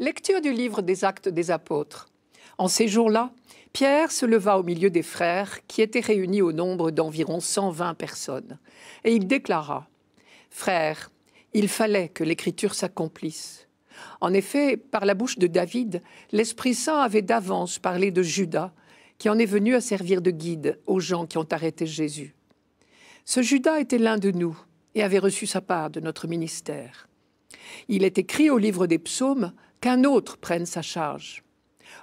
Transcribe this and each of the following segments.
Lecture du livre des Actes des Apôtres. En ces jours-là, Pierre se leva au milieu des frères qui étaient réunis au nombre d'environ 120 personnes. Et il déclara : « Frères, il fallait que l'Écriture s'accomplisse. En effet, par la bouche de David, l'Esprit Saint avait d'avance parlé de Judas, qui en est venu à servir de guide aux gens qui ont arrêté Jésus. Ce Judas était l'un de nous et avait reçu sa part de notre ministère. Il est écrit au livre des psaumes qu'un autre prenne sa charge.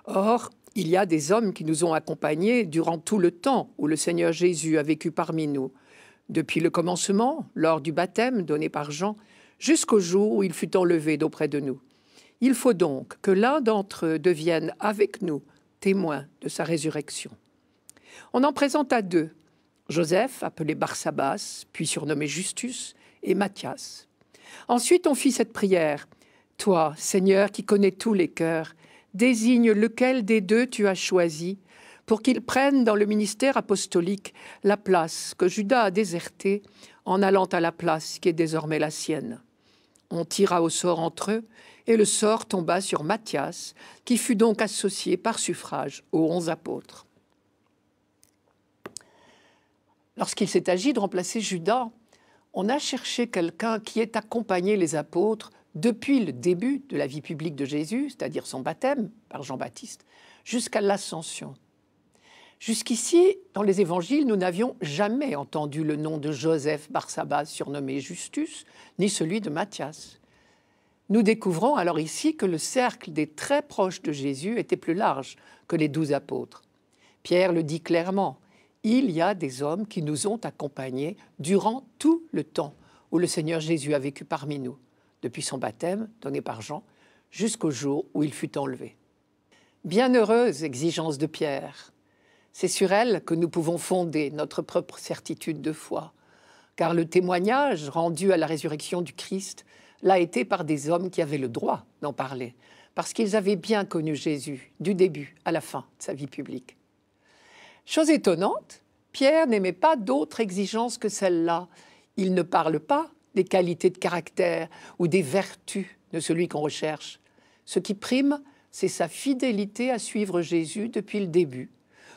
Or, il y a des hommes qui nous ont accompagnés durant tout le temps où le Seigneur Jésus a vécu parmi nous, depuis le commencement, lors du baptême donné par Jean, jusqu'au jour où il fut enlevé d'auprès de nous. Il faut donc que l'un d'entre eux devienne avec nous témoin de sa résurrection. » On en présenta deux, Joseph, appelé Barsabas, puis surnommé Justus, et Matthias. Ensuite, on fit cette prière. « Toi, Seigneur, qui connais tous les cœurs, désigne lequel des deux tu as choisi pour qu'il prenne dans le ministère apostolique la place que Judas a désertée en allant à la place qui est désormais la sienne. » On tira au sort entre eux, et le sort tomba sur Matthias, qui fut donc associé par suffrage aux 11 apôtres. Lorsqu'il s'est agi de remplacer Judas, on a cherché quelqu'un qui ait accompagné les apôtres depuis le début de la vie publique de Jésus, c'est-à-dire son baptême par Jean-Baptiste, jusqu'à l'ascension. Jusqu'ici, dans les évangiles, nous n'avions jamais entendu le nom de Joseph Barsabas, surnommé Justus, ni celui de Matthias. Nous découvrons alors ici que le cercle des très proches de Jésus était plus large que les 12 apôtres. Pierre le dit clairement, il y a des hommes qui nous ont accompagnés durant tout le temps où le Seigneur Jésus a vécu parmi nous, depuis son baptême, donné par Jean, jusqu'au jour où il fut enlevé. Bienheureuse exigence de Pierre. C'est sur elle que nous pouvons fonder notre propre certitude de foi, car le témoignage rendu à la résurrection du Christ l'a été par des hommes qui avaient le droit d'en parler, parce qu'ils avaient bien connu Jésus du début à la fin de sa vie publique. Chose étonnante, Pierre n'aimait pas d'autres exigences que celle-là. Il ne parle pas des qualités de caractère ou des vertus de celui qu'on recherche. Ce qui prime, c'est sa fidélité à suivre Jésus depuis le début,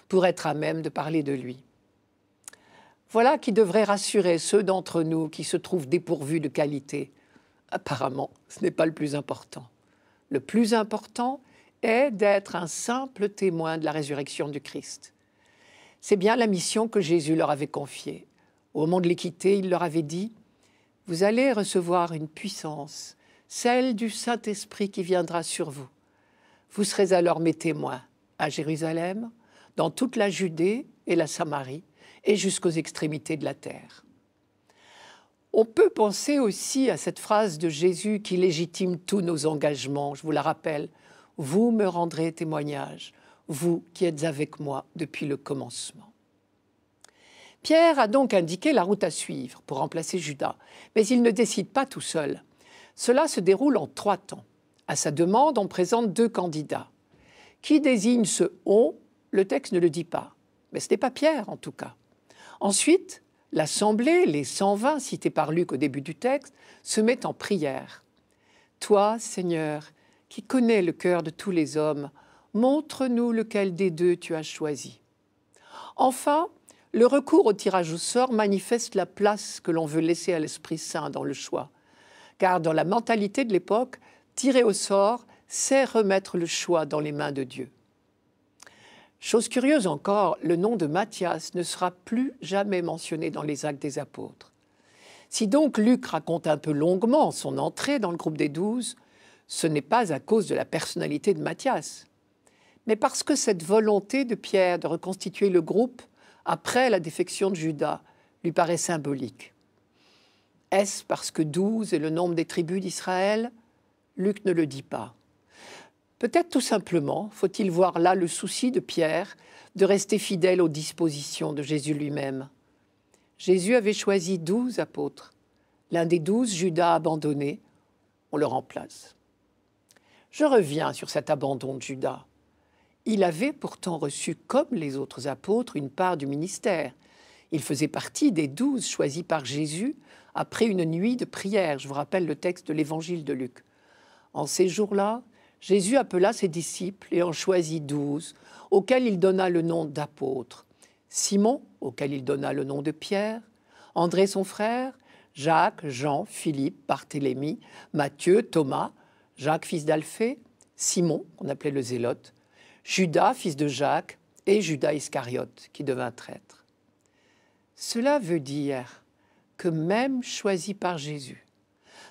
pour être à même de parler de lui. Voilà qui devrait rassurer ceux d'entre nous qui se trouvent dépourvus de qualité. Apparemment, ce n'est pas le plus important. Le plus important est d'être un simple témoin de la résurrection du Christ. C'est bien la mission que Jésus leur avait confiée. Au moment de les quitter, il leur avait dit « Vous allez recevoir une puissance, celle du Saint-Esprit qui viendra sur vous. Vous serez alors mes témoins à Jérusalem, dans toute la Judée et la Samarie, et jusqu'aux extrémités de la terre. » On peut penser aussi à cette phrase de Jésus qui légitime tous nos engagements. Je vous la rappelle. « Vous me rendrez témoignage, vous qui êtes avec moi depuis le commencement. » Pierre a donc indiqué la route à suivre pour remplacer Judas, mais il ne décide pas tout seul. Cela se déroule en 3 temps. À sa demande, on présente 2 candidats. Qui désigne ce « on », le texte ne le dit pas, mais ce n'est pas Pierre en tout cas. Ensuite, l'assemblée, les 120 cités par Luc au début du texte, se met en prière. « Toi, Seigneur, qui connais le cœur de tous les hommes, montre-nous lequel des 2 tu as choisi. » Enfin, le recours au tirage au sort manifeste la place que l'on veut laisser à l'Esprit Saint dans le choix. Car dans la mentalité de l'époque, tirer au sort, c'est remettre le choix dans les mains de Dieu. Chose curieuse encore, le nom de Matthias ne sera plus jamais mentionné dans les Actes des Apôtres. Si donc Luc raconte un peu longuement son entrée dans le groupe des 12, ce n'est pas à cause de la personnalité de Matthias, mais parce que cette volonté de Pierre de reconstituer le groupe après la défection de Judas lui paraît symbolique. Est-ce parce que 12 est le nombre des tribus d'Israël? Luc ne le dit pas. Peut-être tout simplement faut-il voir là le souci de Pierre de rester fidèle aux dispositions de Jésus lui-même. Jésus avait choisi 12 apôtres. L'un des 12, Judas, abandonné, on le remplace. Je reviens sur cet abandon de Judas. Il avait pourtant reçu, comme les autres apôtres, une part du ministère. Il faisait partie des 12 choisis par Jésus après une nuit de prière. Je vous rappelle le texte de l'évangile de Luc. En ces jours-là, Jésus appela ses disciples et en choisit 12, auxquels il donna le nom d'apôtres. Simon, auquel il donna le nom de Pierre, André son frère, Jacques, Jean, Philippe, Barthélemy, Matthieu, Thomas, Jacques fils d'Alphée, Simon, qu'on appelait le Zélote, Judas fils de Jacques et Judas Iscariote, qui devint traître. Cela veut dire que même choisi par Jésus,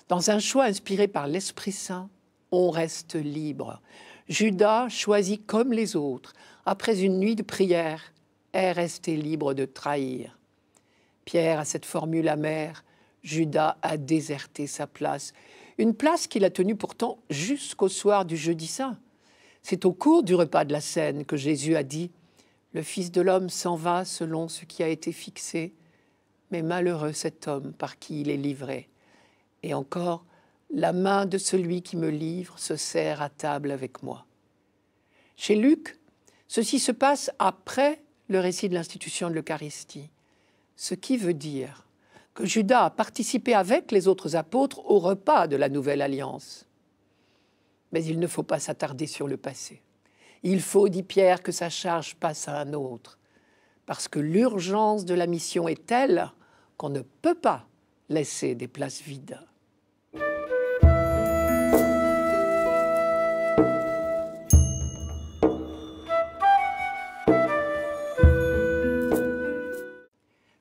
dans un choix inspiré par l'Esprit Saint, on reste libre. Judas, choisi comme les autres, après une nuit de prière, est resté libre de trahir. Pierre a cette formule amère, Judas a déserté sa place, une place qu'il a tenue pourtant jusqu'au soir du jeudi saint. C'est au cours du repas de la Cène que Jésus a dit « Le Fils de l'homme s'en va selon ce qui a été fixé, mais malheureux cet homme par qui il est livré. » Et encore, la main de celui qui me livre se serre à table avec moi. Chez Luc, ceci se passe après le récit de l'institution de l'Eucharistie, ce qui veut dire que Judas a participé avec les autres apôtres au repas de la Nouvelle Alliance. Mais il ne faut pas s'attarder sur le passé. Il faut, dit Pierre, que sa charge passe à un autre, parce que l'urgence de la mission est telle qu'on ne peut pas laisser des places vides.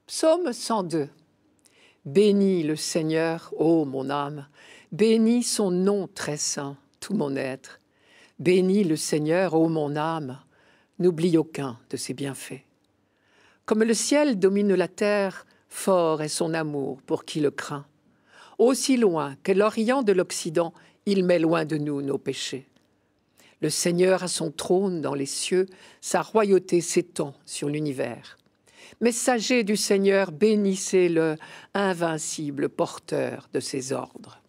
Psaume 102. Bénis le Seigneur, ô mon âme, bénis son nom très saint, tout mon être. Bénis le Seigneur, ô mon âme, n'oublie aucun de ses bienfaits. Comme le ciel domine la terre, fort est son amour pour qui le craint. Aussi loin que l'Orient de l'Occident, il met loin de nous nos péchés. Le Seigneur a son trône dans les cieux, sa royauté s'étend sur l'univers. Messager du Seigneur, bénissez-le, invincible porteur de ses ordres.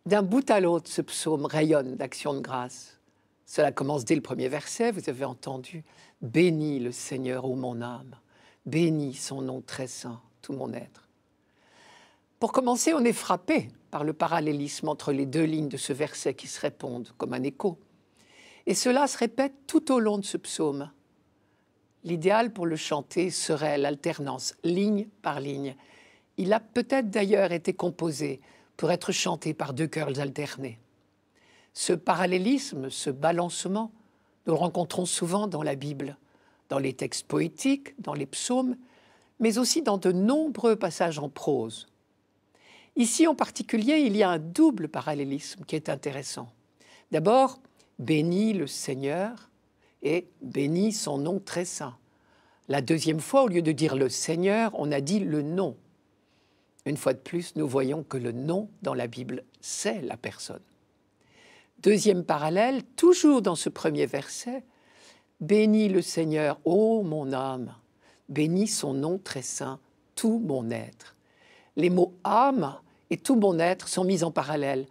D'un bout à l'autre, ce psaume rayonne d'action de grâce. Cela commence dès le premier verset, vous avez entendu « Bénis le Seigneur, ô mon âme, bénis son nom très saint, tout mon être ». Pour commencer, on est frappé par le parallélisme entre les deux lignes de ce verset qui se répondent comme un écho. Et cela se répète tout au long de ce psaume. L'idéal pour le chanter serait l'alternance, ligne par ligne. Il a peut-être d'ailleurs été composé pour être chanté par deux chœurs alternés. Ce parallélisme, ce balancement, nous le rencontrons souvent dans la Bible, dans les textes poétiques, dans les psaumes, mais aussi dans de nombreux passages en prose. Ici en particulier, il y a un double parallélisme qui est intéressant. D'abord, bénis le Seigneur et bénis son nom très saint. La deuxième fois, au lieu de dire le Seigneur, on a dit le nom. Une fois de plus, nous voyons que le nom dans la Bible, c'est la personne. Deuxième parallèle, toujours dans ce premier verset, bénis le Seigneur, ô mon âme, bénis son nom très saint, tout mon être. Les mots âme et tout mon être sont mis en parallèle,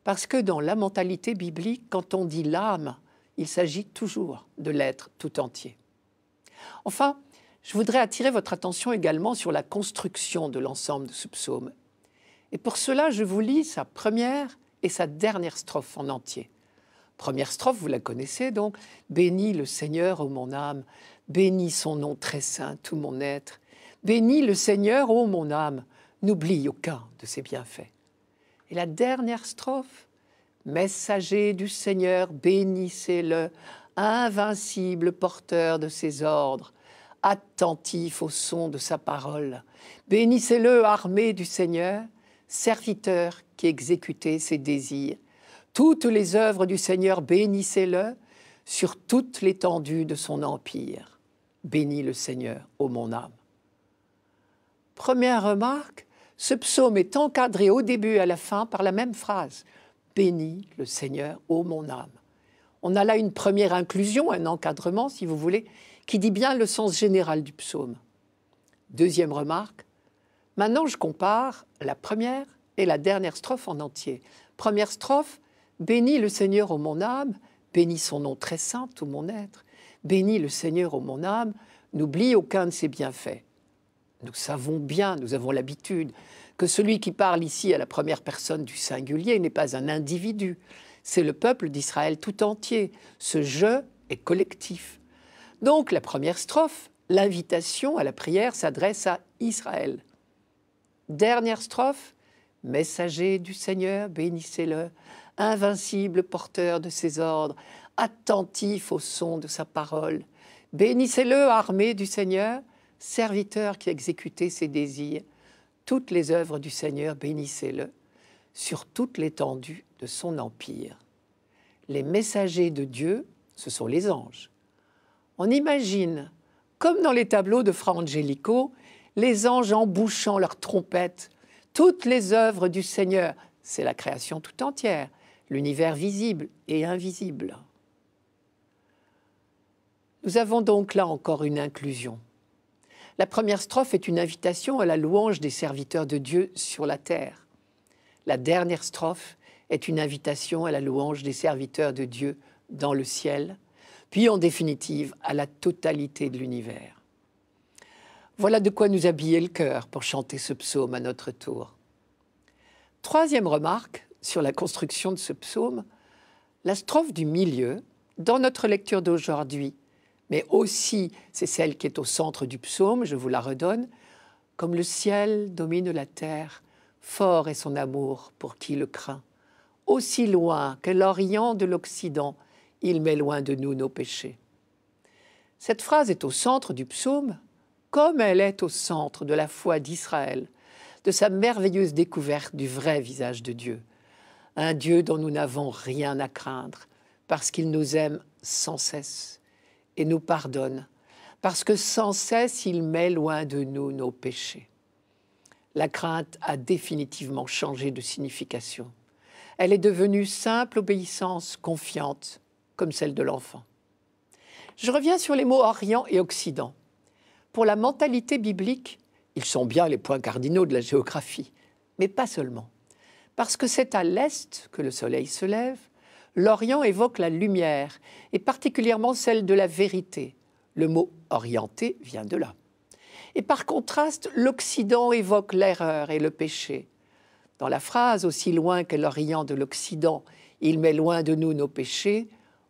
parce que dans la mentalité biblique, quand on dit l'âme, il s'agit toujours de l'être tout entier. Enfin, je voudrais attirer votre attention également sur la construction de l'ensemble de ce psaume. Et pour cela, je vous lis sa première et sa dernière strophe en entier. Première strophe, vous la connaissez donc. « Bénis le Seigneur, ô mon âme, bénis son nom très saint, tout mon être. Bénis le Seigneur, ô mon âme, n'oublie aucun de ses bienfaits. » Et la dernière strophe, « Messager du Seigneur, bénissez-le, invincible porteur de ses ordres, attentif au son de sa parole. Bénissez-le, armée du Seigneur, serviteur qui exécutait ses désirs. Toutes les œuvres du Seigneur, bénissez-le sur toute l'étendue de son empire. Bénis le Seigneur, ô mon âme. » Première remarque, ce psaume est encadré au début et à la fin par la même phrase. Bénis le Seigneur, ô mon âme. On a là une première inclusion, un encadrement, si vous voulez, qui dit bien le sens général du psaume. Deuxième remarque, maintenant je compare la première et la dernière strophe en entier. Première strophe, bénis le Seigneur, ô mon âme, bénis son nom très saint, tout mon être. Bénis le Seigneur, ô mon âme, n'oublie aucun de ses bienfaits. Nous savons bien, nous avons l'habitude, que celui qui parle ici à la première personne du singulier n'est pas un individu, c'est le peuple d'Israël tout entier. Ce « je » est collectif. Donc la première strophe, l'invitation à la prière s'adresse à Israël. Dernière strophe, messager du Seigneur, bénissez-le, invincible porteur de ses ordres, attentif au son de sa parole. Bénissez-le, armée du Seigneur, serviteur qui exécutait ses désirs. Toutes les œuvres du Seigneur, bénissez-le, sur toute l'étendue de son empire. Les messagers de Dieu, ce sont les anges. On imagine, comme dans les tableaux de Fra Angelico, les anges embouchant leurs trompettes, toutes les œuvres du Seigneur, c'est la création tout entière, l'univers visible et invisible. Nous avons donc là encore une inclusion. La première strophe est une invitation à la louange des serviteurs de Dieu sur la terre. La dernière strophe est une invitation à la louange des serviteurs de Dieu dans le ciel, puis en définitive à la totalité de l'univers. Voilà de quoi nous habiller le cœur pour chanter ce psaume à notre tour. Troisième remarque sur la construction de ce psaume, la strophe du milieu, dans notre lecture d'aujourd'hui, mais aussi c'est celle qui est au centre du psaume, je vous la redonne, comme le ciel domine la terre, fort est son amour pour qui le craint. Aussi loin que l'Orient de l'Occident, il met loin de nous nos péchés. Cette phrase est au centre du psaume, comme elle est au centre de la foi d'Israël, de sa merveilleuse découverte du vrai visage de Dieu. Un Dieu dont nous n'avons rien à craindre, parce qu'il nous aime sans cesse et nous pardonne, parce que sans cesse il met loin de nous nos péchés. La crainte a définitivement changé de signification. Elle est devenue simple obéissance confiante, comme celle de l'enfant. Je reviens sur les mots Orient et Occident. Pour la mentalité biblique, ils sont bien les points cardinaux de la géographie, mais pas seulement. Parce que c'est à l'est que le soleil se lève, l'Orient évoque la lumière, et particulièrement celle de la vérité. Le mot « orienté » vient de là. Et par contraste, l'Occident évoque l'erreur et le péché. Dans la phrase « Aussi loin que l'Orient de l'Occident, il met loin de nous nos péchés »,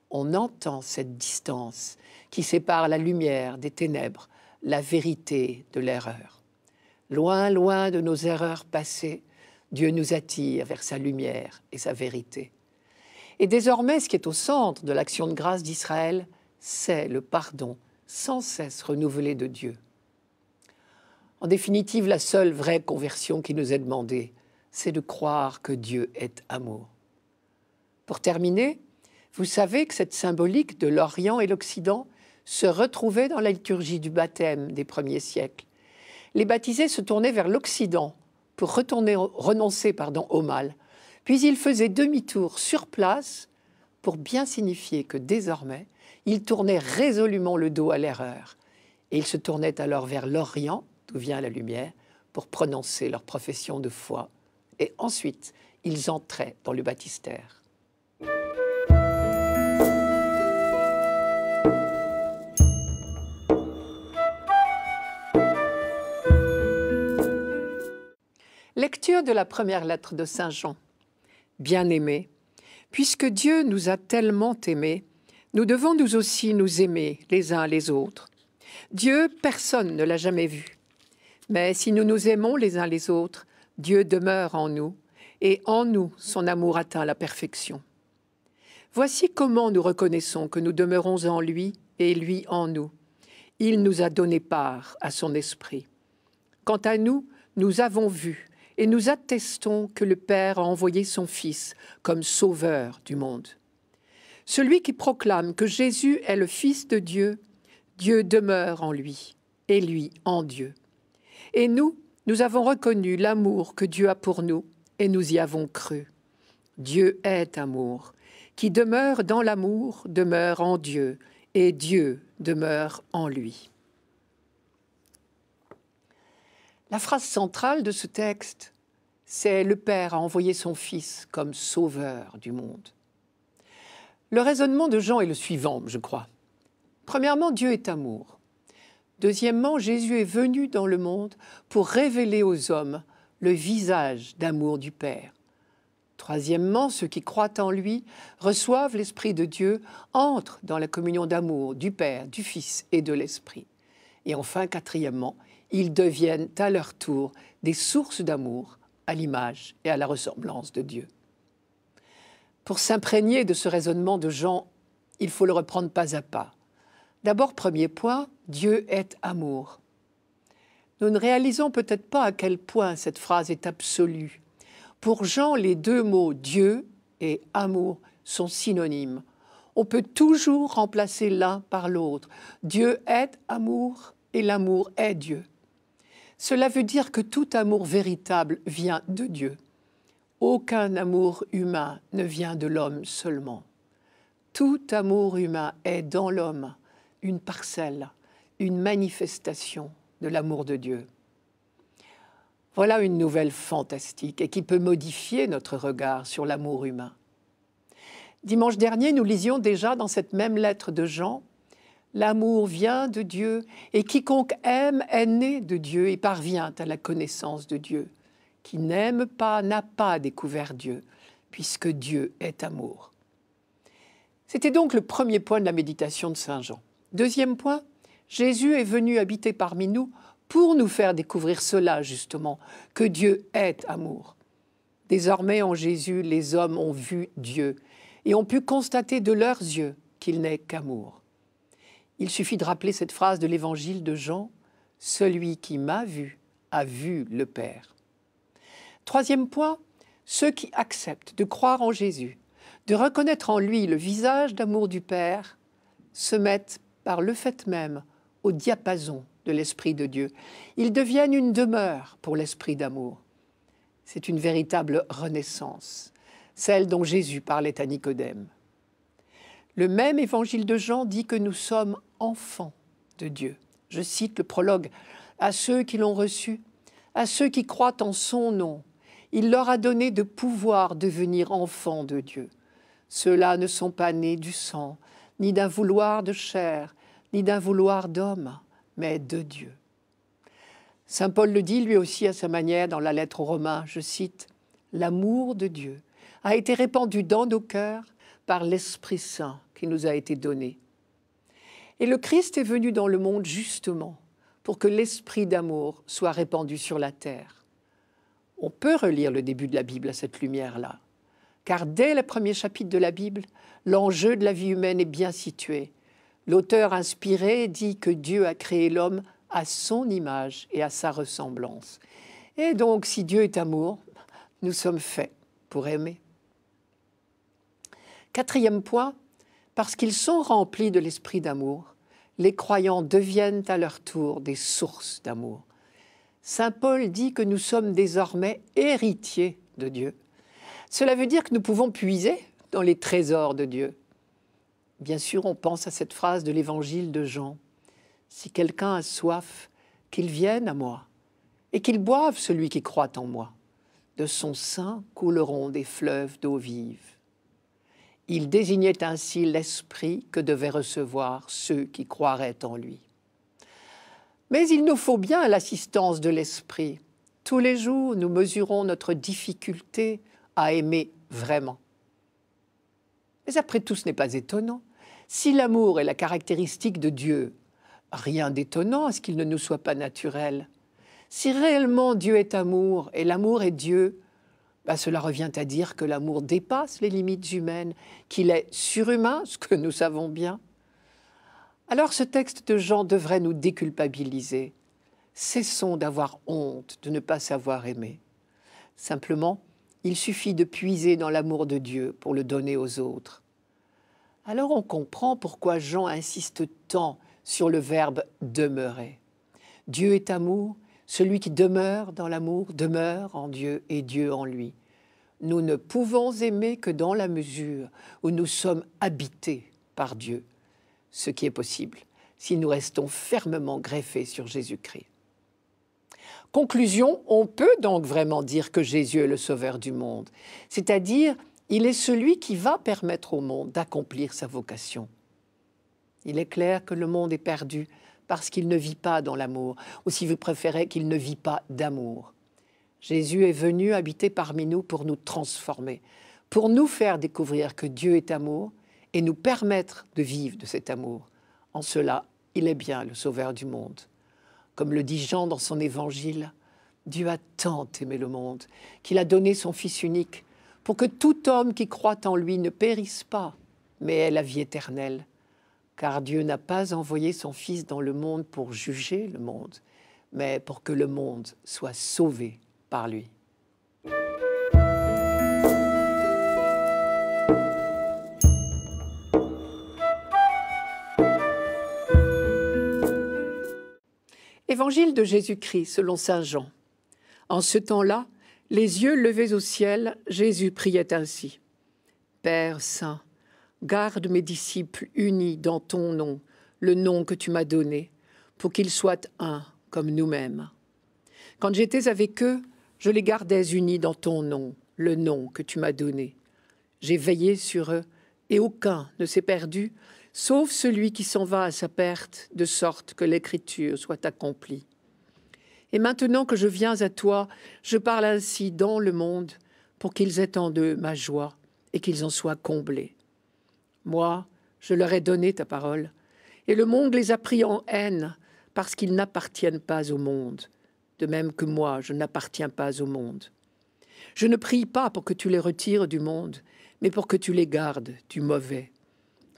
on entend cette distance qui sépare la lumière des ténèbres, la vérité de l'erreur. Loin, loin de nos erreurs passées, Dieu nous attire vers sa lumière et sa vérité. Et désormais, ce qui est au centre de l'action de grâce d'Israël, c'est le pardon sans cesse renouvelé de Dieu. En définitive, la seule vraie conversion qui nous est demandée, c'est de croire que Dieu est amour. Pour terminer, vous savez que cette symbolique de l'Orient et l'Occident se retrouvait dans la liturgie du baptême des premiers siècles. Les baptisés se tournaient vers l'Occident pour renoncer au mal, puis ils faisaient demi-tour sur place pour bien signifier que désormais, ils tournaient résolument le dos à l'erreur. Et ils se tournaient alors vers l'Orient, d'où vient la lumière, pour prononcer leur profession de foi. Et ensuite, ils entraient dans le baptistère. Lecture de la première lettre de Saint Jean. Bien-aimés, puisque Dieu nous a tellement aimés, nous devons nous aussi nous aimer les uns les autres. Dieu, personne ne l'a jamais vu. Mais si nous nous aimons les uns les autres, Dieu demeure en nous, et en nous, son amour atteint la perfection. Voici comment nous reconnaissons que nous demeurons en lui et lui en nous. Il nous a donné part à son esprit. Quant à nous, nous avons vu et nous attestons que le Père a envoyé son Fils comme sauveur du monde. Celui qui proclame que Jésus est le Fils de Dieu, Dieu demeure en lui et lui en Dieu. Et nous avons reconnu l'amour que Dieu a pour nous et nous y avons cru. Dieu est amour. Qui demeure dans l'amour demeure en Dieu et Dieu demeure en lui. La phrase centrale de ce texte, c'est « Le Père a envoyé son Fils comme sauveur du monde ». Le raisonnement de Jean est le suivant, je crois. Premièrement, Dieu est amour. Deuxièmement, Jésus est venu dans le monde pour révéler aux hommes le visage d'amour du Père. Troisièmement, ceux qui croient en lui reçoivent l'Esprit de Dieu, entrent dans la communion d'amour du Père, du Fils et de l'Esprit. Et enfin, quatrièmement, ils deviennent à leur tour des sources d'amour à l'image et à la ressemblance de Dieu. Pour s'imprégner de ce raisonnement de Jean, il faut le reprendre pas à pas. D'abord, premier point, Dieu est amour. Nous ne réalisons peut-être pas à quel point cette phrase est absolue. Pour Jean, les deux mots Dieu et amour sont synonymes. On peut toujours remplacer l'un par l'autre. Dieu est amour et l'amour est Dieu. Cela veut dire que tout amour véritable vient de Dieu. Aucun amour humain ne vient de l'homme seulement. Tout amour humain est dans l'homme une parcelle, une manifestation de l'amour de Dieu. Voilà une nouvelle fantastique et qui peut modifier notre regard sur l'amour humain. Dimanche dernier, nous lisions déjà dans cette même lettre de Jean « L'amour vient de Dieu et quiconque aime est né de Dieu et parvient à la connaissance de Dieu. Qui n'aime pas n'a pas découvert Dieu, puisque Dieu est amour. » C'était donc le premier point de la méditation de Saint Jean. Deuxième point, Jésus est venu habiter parmi nous pour nous faire découvrir cela, justement, que Dieu est amour. Désormais, en Jésus, les hommes ont vu Dieu et ont pu constater de leurs yeux qu'il n'est qu'amour. Il suffit de rappeler cette phrase de l'évangile de Jean, « Celui qui m'a vu a vu le Père ». Troisième point, ceux qui acceptent de croire en Jésus, de reconnaître en lui le visage d'amour du Père, se mettent par le fait même au diapason de l'Esprit de Dieu. Ils deviennent une demeure pour l'Esprit d'amour. C'est une véritable renaissance, celle dont Jésus parlait à Nicodème. Le même évangile de Jean dit que nous sommes enfants de Dieu. Je cite le prologue. « À ceux qui l'ont reçu, à ceux qui croient en son nom, il leur a donné de pouvoir devenir enfants de Dieu. Ceux-là ne sont pas nés du sang, ni d'un vouloir de chair, ni d'un vouloir d'homme, mais de Dieu. » Saint Paul le dit lui aussi à sa manière dans la lettre aux Romains, je cite, « L'amour de Dieu a été répandu dans nos cœurs par l'Esprit Saint qui nous a été donné. » Et le Christ est venu dans le monde justement pour que l'esprit d'amour soit répandu sur la terre. On peut relire le début de la Bible à cette lumière-là, car dès le premier chapitre de la Bible, l'enjeu de la vie humaine est bien situé. L'auteur inspiré dit que Dieu a créé l'homme à son image et à sa ressemblance. Et donc, si Dieu est amour, nous sommes faits pour aimer. Quatrième point, parce qu'ils sont remplis de l'esprit d'amour, les croyants deviennent à leur tour des sources d'amour. Saint Paul dit que nous sommes désormais héritiers de Dieu. Cela veut dire que nous pouvons puiser dans les trésors de Dieu. Bien sûr, on pense à cette phrase de l'évangile de Jean. « Si quelqu'un a soif, qu'il vienne à moi, et qu'il boive celui qui croit en moi. De son sein couleront des fleuves d'eau vive. » Il désignait ainsi l'esprit que devaient recevoir ceux qui croiraient en lui. Mais il nous faut bien l'assistance de l'esprit. Tous les jours, nous mesurons notre difficulté à aimer vraiment. Mais après tout, ce n'est pas étonnant. Si l'amour est la caractéristique de Dieu, rien d'étonnant à ce qu'il ne nous soit pas naturel. Si réellement Dieu est amour et l'amour est Dieu, cela revient à dire que l'amour dépasse les limites humaines, qu'il est surhumain, ce que nous savons bien. Alors ce texte de Jean devrait nous déculpabiliser. Cessons d'avoir honte de ne pas savoir aimer. Simplement, il suffit de puiser dans l'amour de Dieu pour le donner aux autres. Alors on comprend pourquoi Jean insiste tant sur le verbe « demeurer ». Dieu est amour, celui qui demeure dans l'amour demeure en Dieu et Dieu en lui. Nous ne pouvons aimer que dans la mesure où nous sommes habités par Dieu, ce qui est possible si nous restons fermement greffés sur Jésus-Christ. Conclusion, on peut donc vraiment dire que Jésus est le sauveur du monde, c'est-à-dire il est celui qui va permettre au monde d'accomplir sa vocation. Il est clair que le monde est perdu parce qu'il ne vit pas dans l'amour, ou si vous préférez, qu'il ne vit pas d'amour. Jésus est venu habiter parmi nous pour nous transformer, pour nous faire découvrir que Dieu est amour et nous permettre de vivre de cet amour. En cela, il est bien le sauveur du monde. Comme le dit Jean dans son évangile, Dieu a tant aimé le monde qu'il a donné son Fils unique pour que tout homme qui croit en lui ne périsse pas, mais ait la vie éternelle. Car Dieu n'a pas envoyé son Fils dans le monde pour juger le monde, mais pour que le monde soit sauvé par lui. Évangile de Jésus-Christ selon saint Jean. En ce temps-là, les yeux levés au ciel, Jésus priait ainsi. Père saint, garde mes disciples unis dans ton nom, le nom que tu m'as donné, pour qu'ils soient un comme nous-mêmes. Quand j'étais avec eux, je les gardais unis dans ton nom, le nom que tu m'as donné. J'ai veillé sur eux, et aucun ne s'est perdu, sauf celui qui s'en va à sa perte, de sorte que l'Écriture soit accomplie. Et maintenant que je viens à toi, je parle ainsi dans le monde, pour qu'ils aient en eux ma joie, et qu'ils en soient comblés. Moi, je leur ai donné ta parole, et le monde les a pris en haine, parce qu'ils n'appartiennent pas au monde, de même que moi, je n'appartiens pas au monde. Je ne prie pas pour que tu les retires du monde, mais pour que tu les gardes du mauvais.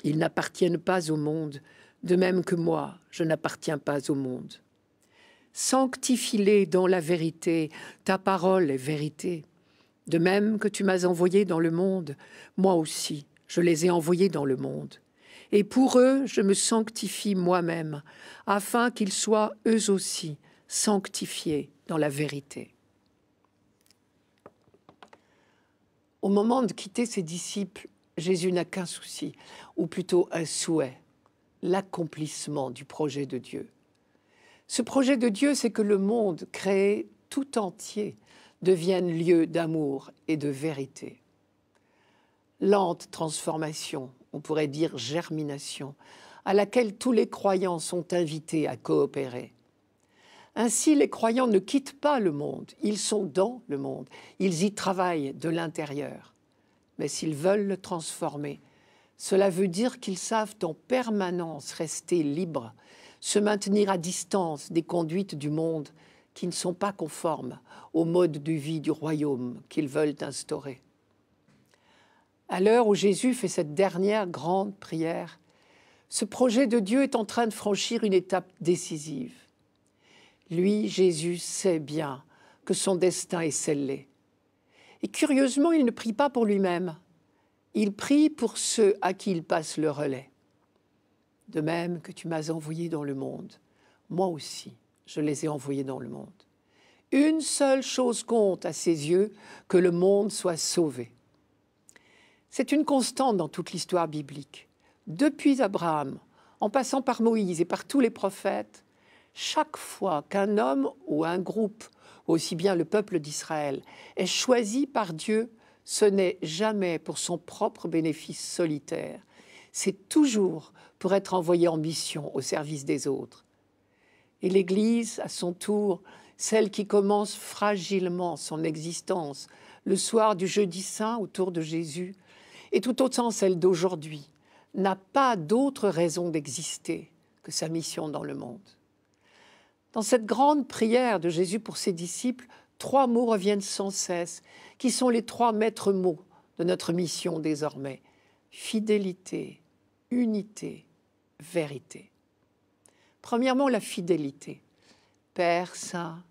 Ils n'appartiennent pas au monde, de même que moi, je n'appartiens pas au monde. Sanctifie-les dans la vérité, ta parole est vérité. De même que tu m'as envoyé dans le monde, moi aussi, je les ai envoyés dans le monde. Et pour eux, je me sanctifie moi-même, afin qu'ils soient eux aussi sanctifiés dans la vérité. Au moment de quitter ses disciples, Jésus n'a qu'un souci, ou plutôt un souhait, l'accomplissement du projet de Dieu. Ce projet de Dieu, c'est que le monde créé tout entier devienne lieu d'amour et de vérité. Lente transformation, on pourrait dire germination, à laquelle tous les croyants sont invités à coopérer. Ainsi, les croyants ne quittent pas le monde, ils sont dans le monde, ils y travaillent de l'intérieur. Mais s'ils veulent le transformer, cela veut dire qu'ils savent en permanence rester libres, se maintenir à distance des conduites du monde qui ne sont pas conformes au mode de vie du royaume qu'ils veulent instaurer. À l'heure où Jésus fait cette dernière grande prière, ce projet de Dieu est en train de franchir une étape décisive. Lui, Jésus, sait bien que son destin est scellé. Et curieusement, il ne prie pas pour lui-même. Il prie pour ceux à qui il passe le relais. De même que tu m'as envoyé dans le monde, moi aussi, je les ai envoyés dans le monde. Une seule chose compte à ses yeux, que le monde soit sauvé. C'est une constante dans toute l'histoire biblique. Depuis Abraham, en passant par Moïse et par tous les prophètes, chaque fois qu'un homme ou un groupe, aussi bien le peuple d'Israël, est choisi par Dieu, ce n'est jamais pour son propre bénéfice solitaire. C'est toujours pour être envoyé en mission au service des autres. Et l'Église, à son tour, celle qui commence fragilement son existence le soir du jeudi saint autour de Jésus, et tout autant celle d'aujourd'hui, n'a pas d'autre raison d'exister que sa mission dans le monde. Dans cette grande prière de Jésus pour ses disciples, 3 mots reviennent sans cesse, qui sont les 3 maîtres mots de notre mission désormais. Fidélité, unité, vérité. Premièrement, la fidélité. Père saint,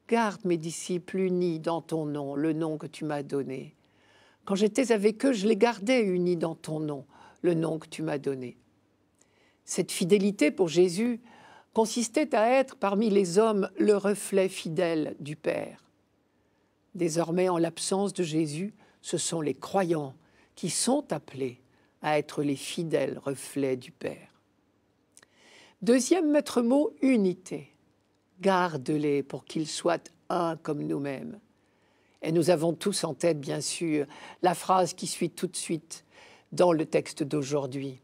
garde mes disciples unis dans ton nom, le nom que tu m'as donné. Quand j'étais avec eux, je les gardais unis dans ton nom, le nom que tu m'as donné. Cette fidélité pour Jésus consistait à être parmi les hommes le reflet fidèle du Père. Désormais, en l'absence de Jésus, ce sont les croyants qui sont appelés à être les fidèles reflets du Père. Deuxième maître mot, unité. Garde-les pour qu'ils soient un comme nous-mêmes. Et nous avons tous en tête, bien sûr, la phrase qui suit tout de suite dans le texte d'aujourd'hui.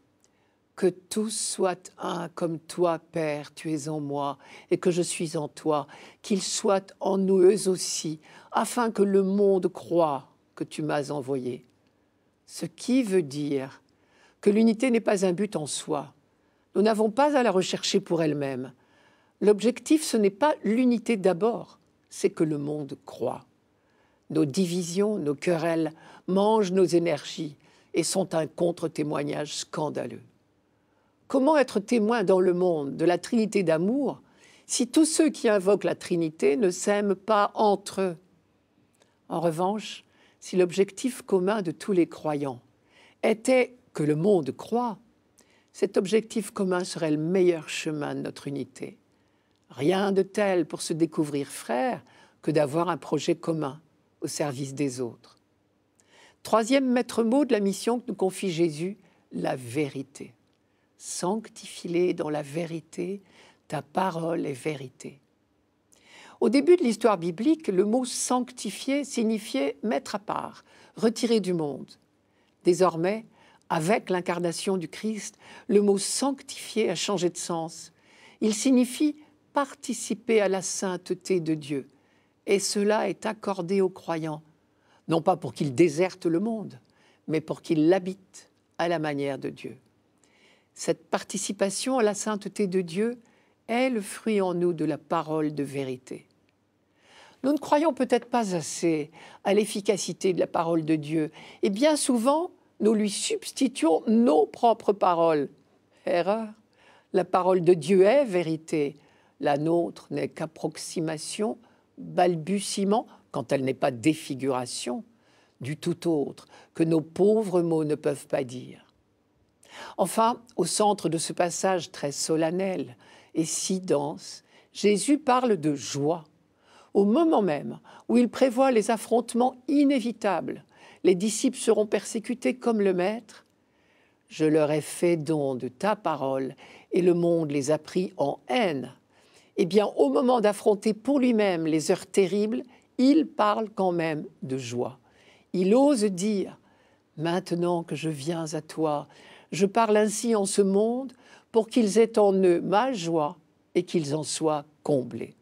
Que tous soient un comme toi, Père, tu es en moi, et que je suis en toi, qu'ils soient en nous eux aussi, afin que le monde croie que tu m'as envoyé. Ce qui veut dire que l'unité n'est pas un but en soi. Nous n'avons pas à la rechercher pour elle-même. L'objectif, ce n'est pas l'unité d'abord, c'est que le monde croie. Nos divisions, nos querelles mangent nos énergies et sont un contre-témoignage scandaleux. Comment être témoin dans le monde de la Trinité d'amour si tous ceux qui invoquent la Trinité ne s'aiment pas entre eux? En revanche, si l'objectif commun de tous les croyants était que le monde croie, cet objectif commun serait le meilleur chemin de notre unité. Rien de tel pour se découvrir frères que d'avoir un projet commun au service des autres. Troisième maître mot de la mission que nous confie Jésus, la vérité. Sanctifie-les dans la vérité, ta parole est vérité. Au début de l'histoire biblique, le mot « sanctifier » signifiait mettre à part, retirer du monde. Désormais, avec l'incarnation du Christ, le mot « sanctifier » a changé de sens. Il signifie participer à la sainteté de Dieu. Et cela est accordé aux croyants, non pas pour qu'ils désertent le monde, mais pour qu'ils l'habitent à la manière de Dieu. Cette participation à la sainteté de Dieu est le fruit en nous de la parole de vérité. Nous ne croyons peut-être pas assez à l'efficacité de la parole de Dieu, et bien souvent, nous lui substituons nos propres paroles. Erreur. La parole de Dieu est vérité. La nôtre n'est qu'approximation, balbutiement, quand elle n'est pas défiguration, du tout autre que nos pauvres mots ne peuvent pas dire. Enfin, au centre de ce passage très solennel et si dense, Jésus parle de joie. Au moment même où il prévoit les affrontements inévitables, les disciples seront persécutés comme le Maître. Je leur ai fait don de ta parole et le monde les a pris en haine. Eh bien, au moment d'affronter pour lui-même les heures terribles, il parle quand même de joie. Il ose dire « Maintenant que je viens à toi, je parle ainsi en ce monde pour qu'ils aient en eux ma joie et qu'ils en soient comblés. »